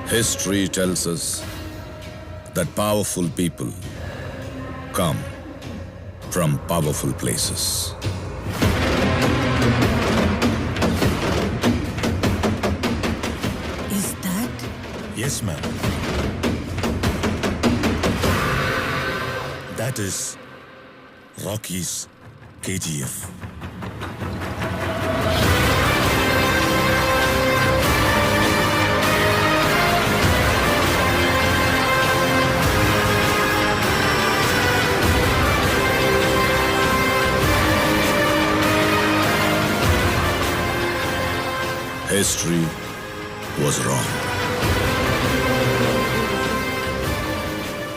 History tells us that powerful people come from powerful places. Is that? Yes, ma'am. That is Rocky's KGF. History was wrong.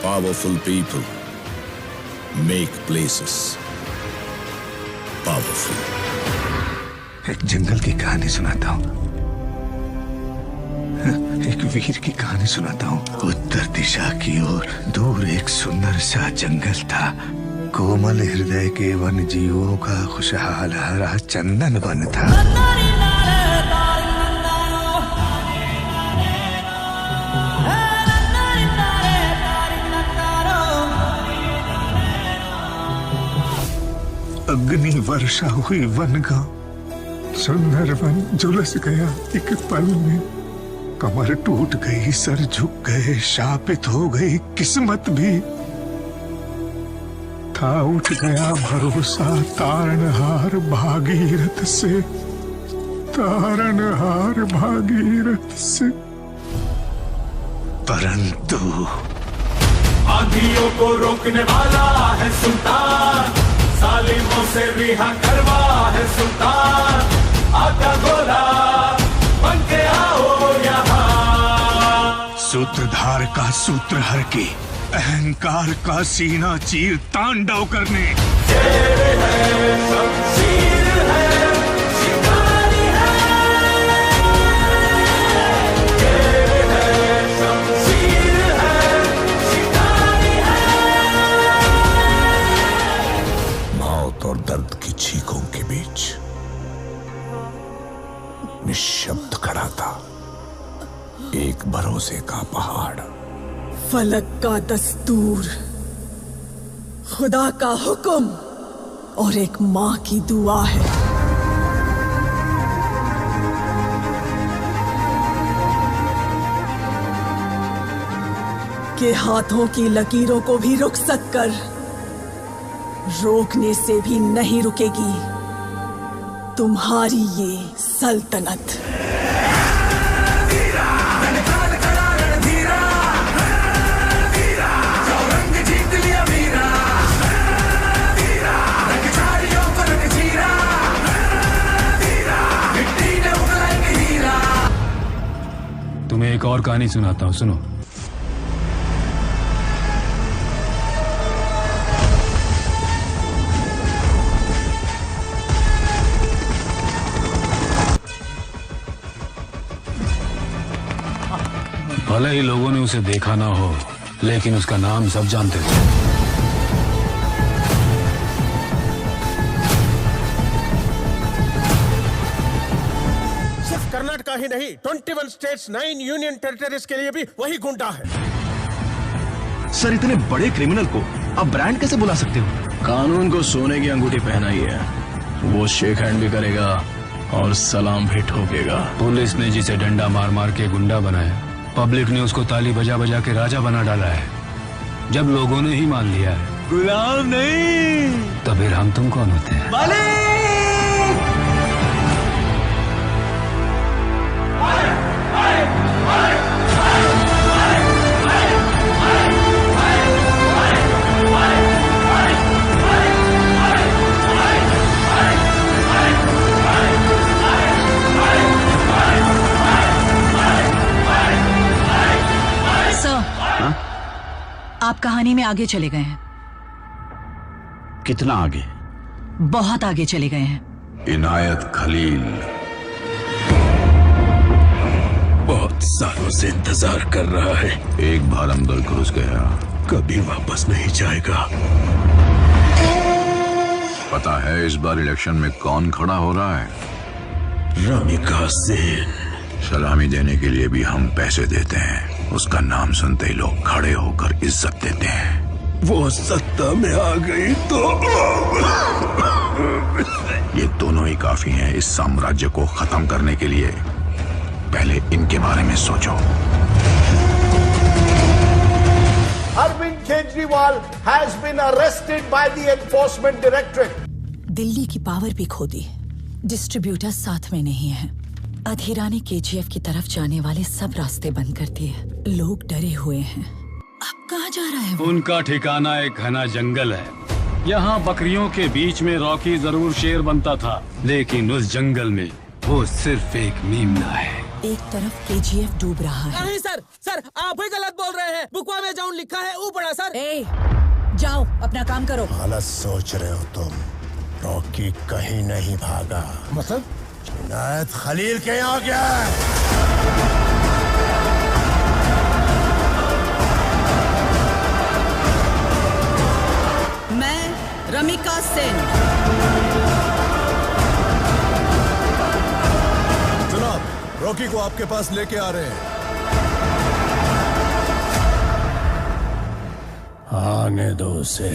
Powerful people make places powerful. एक जंगल की कहानी सुनाता हूँ। एक वीर की कहानी सुनाता हूँ। उत्तर दिशा की ओर दूर एक सुंदर सा जंगल था। कोमल हृदय के वन जीवों का खुशहाल हरा चंदन वन था। अग्नि वर्षा हुई वन का सुंदर वन झुलस गया एक पल में। कमर टूट गई, सर झुक गए, शापित हो गई किस्मत भी। था उठ गया भरोसा तारणहार भागीरथ से, तारणहार भागीरथ से। परंतु आंधियों को रोकने वाला है सुल्तान, सालिमों से रिहा करवा है सुल्तान। आका गोला बन के आओ यहाँ। सूत्रधार का सूत्र हर के, अहंकार का सीना चीर तांडव करने। शेर है शमशीर है शिकारी है, शेर है शमशीर है शिकारी है। मौत और दर्द की चीखों के बीच निशब्द खड़ा था एक भरोसे का पहाड़। फलक का दस्तूर, खुदा का हुक्म और एक माँ की दुआ है। के हाथों की लकीरों को भी रुखसत कर, रोकने से भी नहीं रुकेगी तुम्हारी ये सल्तनत। तुम्हें एक और कहानी सुनाता हूँ, सुनो। भले ही लोगों ने उसे देखा ना हो, लेकिन उसका नाम सब जानते थे। सिर्फ कर्नाटका ही नहीं, 21 स्टेट्स, 9 यूनियन टेरिटरीज के लिए भी वही गुंडा है। सर, इतने बड़े क्रिमिनल को आप ब्रांड कैसे बुला सकते हो? कानून को सोने की अंगूठी पहनाई है, वो शेक हैंड भी करेगा और सलाम भी ठोकेगा। पुलिस ने जिसे डंडा मार मार के गुंडा बनाया, पब्लिक ने उसको ताली बजा बजा के राजा बना डाला है। जब लोगों ने ही मान लिया है गुलाम नहीं, तो फिर हम तुम कौन होते हैं? आप कहानी में आगे चले गए हैं। कितना आगे? बहुत आगे चले गए हैं। इनायत खलील बहुत सालों से इंतजार कर रहा है। एक बार अंदर घुस गया, कभी वापस नहीं जाएगा। पता है इस बार इलेक्शन में कौन खड़ा हो रहा है? रमिका सेन। सलामी देने के लिए भी हम पैसे देते हैं। उसका नाम सुनते ही लोग खड़े होकर इज्जत देते हैं। वो सत्ता में आ गई तो ये दोनों ही काफी हैं इस साम्राज्य को खत्म करने के लिए। पहले इनके बारे में सोचो। Arvind Kejriwal has been arrested by the Enforcement Directorate. Delhi की पावर भी खो दी, डिस्ट्रीब्यूटर साथ में नहीं है। अधीरा ने केजीएफ की तरफ जाने वाले सब रास्ते बंद कर दिए। लोग डरे हुए हैं। अब कहाँ जा रहा है वो? उनका ठिकाना एक घना जंगल है। यहाँ बकरियों के बीच में रॉकी जरूर शेर बनता था, लेकिन उस जंगल में वो सिर्फ एक मीमना है। एक तरफ केजीएफ डूब रहा है। नहीं सर, सर आप ही गलत बोल रहे हैं। बुकवा में जाऊन लिखा है ऊपड़ा सर। ए, जाओ अपना काम करो। गलत सोच रहे हो तुम। रॉकी कहीं नहीं भागा। मतलब इनायत खलील के यहाँ गया है। मैं रमिका सेन। जनाब, रॉकी को आपके पास लेके आ रहे हैं। आने दो उसे।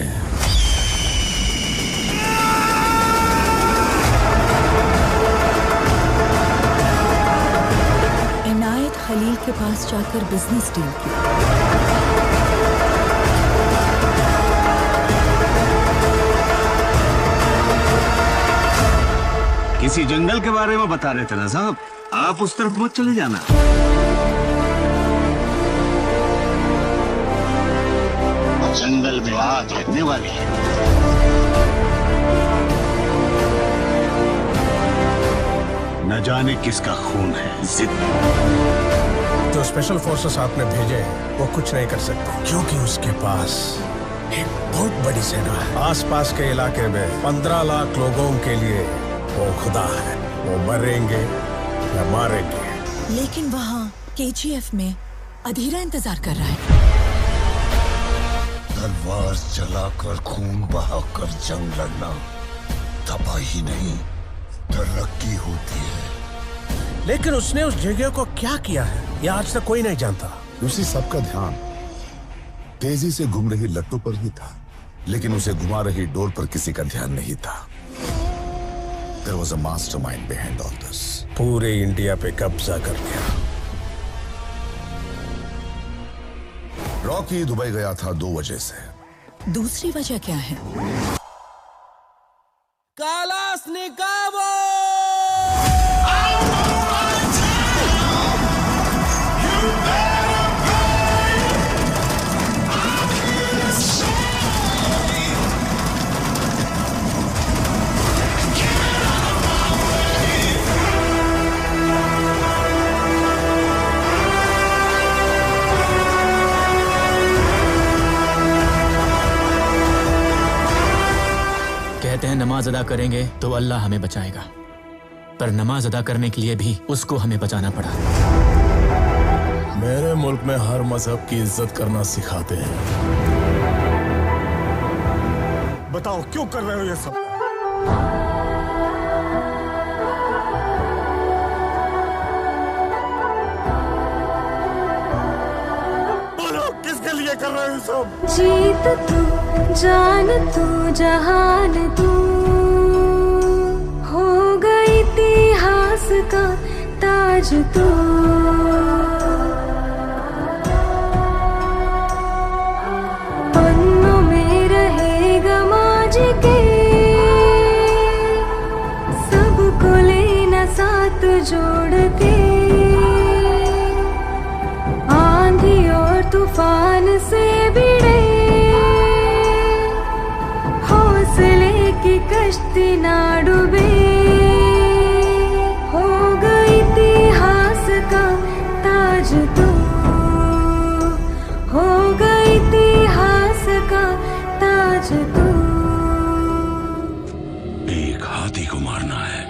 इनायत खलील के पास जाकर बिजनेस डील की। किसी जंगल के बारे में बता रहे थे ना साहब, आप उस तरफ मत चले जाना। जंगल में आग लगने वाली है। न जाने किसका खून है। जिद जो स्पेशल फोर्सेस आपने भेजे वो कुछ नहीं कर सकते, क्योंकि उसके पास एक बहुत बड़ी सेना है। आसपास के इलाके में 15 लाख लोगों के लिए वो खुदा है। वो मरेंगे या मारेंगे। लेकिन वहाँ केजीएफ में अधीरा इंतजार कर रहा है। तलवार चलाकर खून बहाकर जंग लड़ना तबाही नहीं, तरक्की होती है। लेकिन उसने उस जगह को क्या किया है ये आज तक कोई नहीं जानता। उसी सबका ध्यान तेजी से घूम रही लट्टू पर ही था, लेकिन उसे घुमा रही डोर पर किसी का ध्यान नहीं था। There was a mastermind behind all this. पूरे इंडिया पे कब्जा कर लिया। रॉकी दुबई गया था 2 वजह से। दूसरी वजह क्या है? कालास निकावो। कहते हैं नमाज अदा करेंगे तो अल्लाह हमें बचाएगा, पर नमाज अदा करने के लिए भी उसको हमें बचाना पड़ा। मेरे मुल्क में हर मजहब की इज्जत करना सिखाते हैं। बताओ क्यों कर रहे हो ये सब? बोलो किसके लिए कर रहे हो ये सब? जीत तू, जान तू, जहान तू, हो गई इतिहास का ताज तू। पन्नों में रहेगा माज के, सबको लेना साथ जोड़ के। आंधी और तूफान से भिड़े हौसले की कश्ती ना डूबे। हो गई इतिहास का ताज तू, हो गई इतिहास का ताज तू। एक हाथी को मारना है।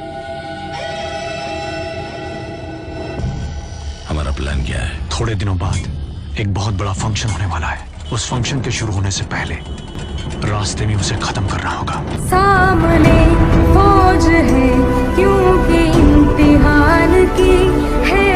हमारा प्लान क्या है? थोड़े दिनों बाद एक बहुत बड़ा फंक्शन होने वाला है। उस फंक्शन के शुरू होने से पहले रास्ते में उसे खत्म करना होगा। सामने फौज है क्योंकि इम्तिहान की है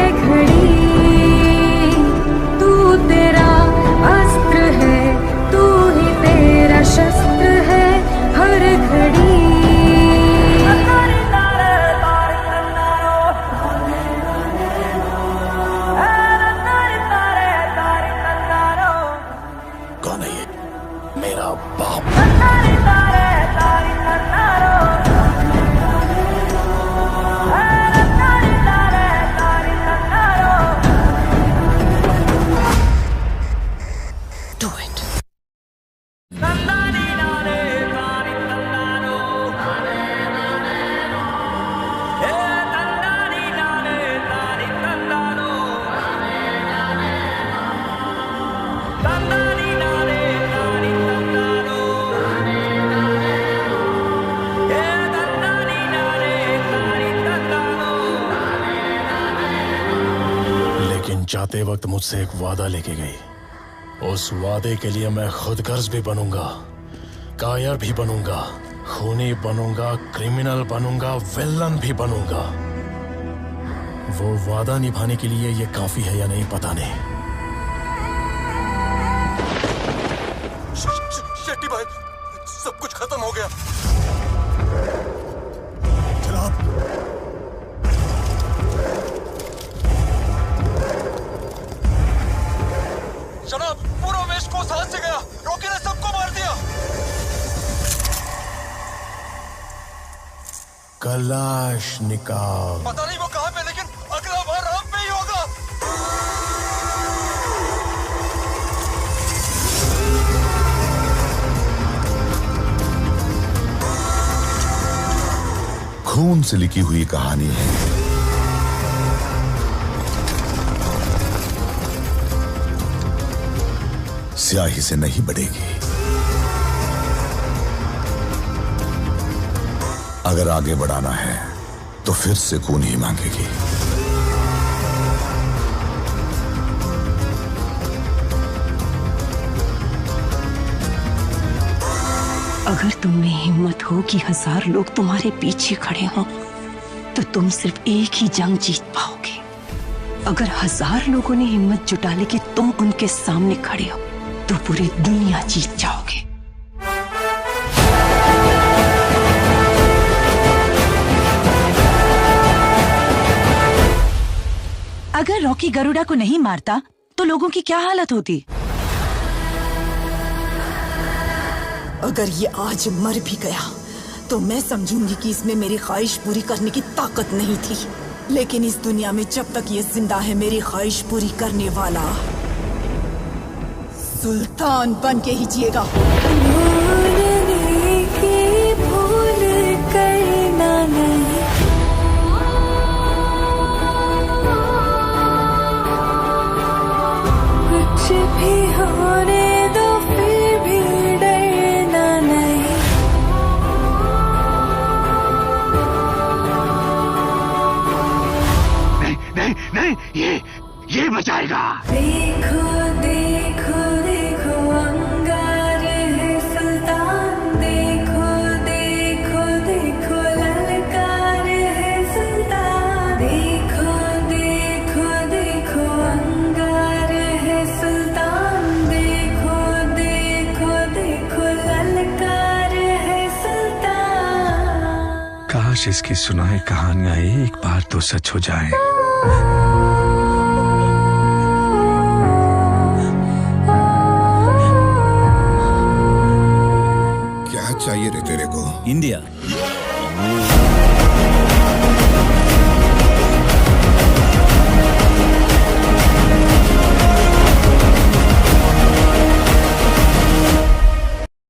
जाते वक्त मुझसे एक वादा लेके गई। उस वादे के लिए मैं खुद गर्ज भी बनूंगा, कायर भी बनूंगा, खूनी बनूंगा, क्रिमिनल बनूंगा, विलन भी बनूंगा। वो वादा निभाने के लिए ये काफी है या नहीं पता नहीं। शेट्टी भाई, सब कुछ खत्म हो गया। जनाब, जनाब, पूरा वेस्ट कोस्ट हाथ से गया। रॉकी ने सबको मार दिया। कलाशनिकोव। पता नहीं वो कहाँ पे, लेकिन अगला बार हम पे ही होगा। खून से लिखी हुई कहानी है। स्याही से नहीं बढ़ेगी। अगर आगे बढ़ाना है तो फिर से खून ही मांगेगी। अगर तुम में हिम्मत हो कि 1000 लोग तुम्हारे पीछे खड़े हों, तो तुम सिर्फ एक ही जंग जीत पाओगे। अगर 1000 लोगों ने हिम्मत जुटा ली कि तुम उनके सामने खड़े हो, तो पूरी दुनिया जीत जाओगे। अगर रॉकी गरुड़ा को नहीं मारता तो लोगों की क्या हालत होती? अगर ये आज मर भी गया तो मैं समझूंगी कि इसमें मेरी ख्वाहिश पूरी करने की ताकत नहीं थी। लेकिन इस दुनिया में जब तक ये जिंदा है, मेरी ख्वाहिश पूरी करने वाला सुल्तान बन के ही जिएगा। कुछ भी होने दो, फिर भी डरना नहीं। नहीं नहीं, ये बचाएगा। देखो देखो देखो, अंगार है सुल्तान। देखो देखो देखो, ललकार है सुल्तान। देखो देखो देखो, अंगार है सुल्तान। देखो देखो देखो, ललकार है सुल्तान। काश इसकी सुनाई कहानियां एक बार तो सच हो जाएं। क्या चाहिए रे तेरे को? इंडिया।